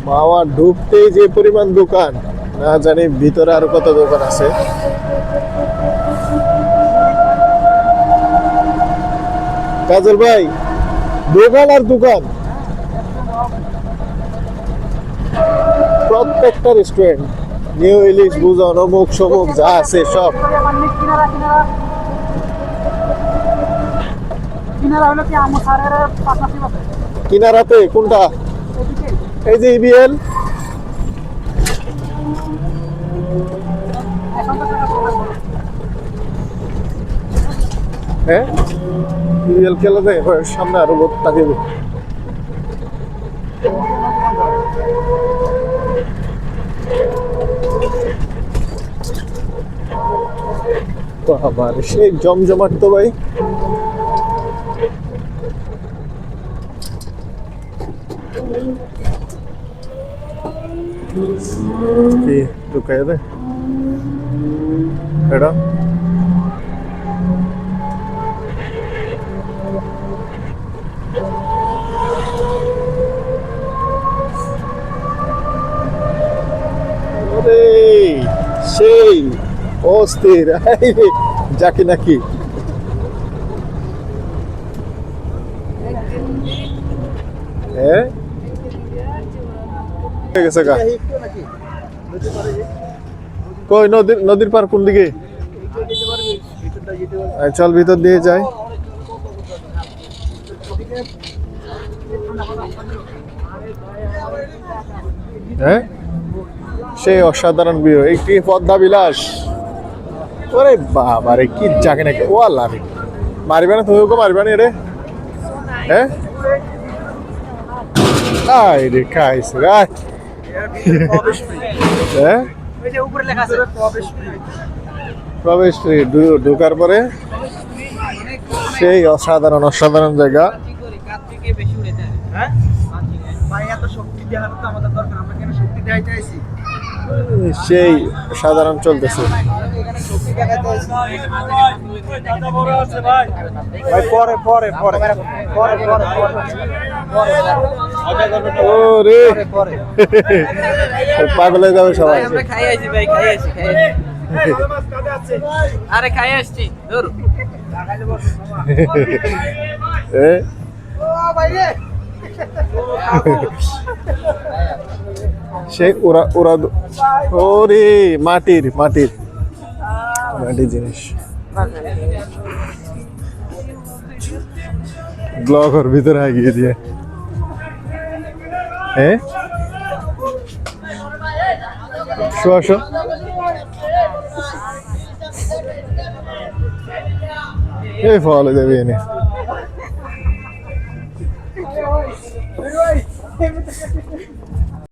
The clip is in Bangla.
মাওয়া ঢুকতেই যে পরিমাণ দোকান, না জানি ভিতরে আরো কত দোকান আছে। কাজল ভাই, দোকান আর দোকান, প্রত্যেকটা রেস্টুরেন্ট, নিউ ইলিশ বুজন অমুক সমুক যা আছে সব। কিনারাতে কোনটা? এই যে ইবিএল। হ্যাঁ, ইবিএল খেলা দেয় সামনে আরো লোক তাকিয়ে। আবার সেই জমজমাট তো ভাই। কি ঢুকাই দে এটা। সেই অস্থির যাকে নাকি কই নদীর পার কোন দিকে? চল ভিতর দিয়ে যাই। হ্যাঁ, সেই অসাধারণ ভিউ, একটি পদ্মা বিলাস। ওরে বাবা রে, কি যাকে নাকি ও আল্লাহ রে, মারিবে না তুমি? ওকে মারিবে না রে? হ্যাঁ, আই রে খাইছে হ্যাঁ, প্রবেশ ফ্রি। ঢোকার পরে সেই অসাধারণ অসাধারণ জায়গা। সেই সাধারণ চলতেছে। পাগল হয়ে যাবে সবাই। আরে খাই আসছি সেই ওরা ওরা ওরে মাটির মাটির মাটির জিনিস। ব্লগের ভিতরে আগিয়ে দিয়ে হ্যাঁ, শো এই ফলে যাবে এনে।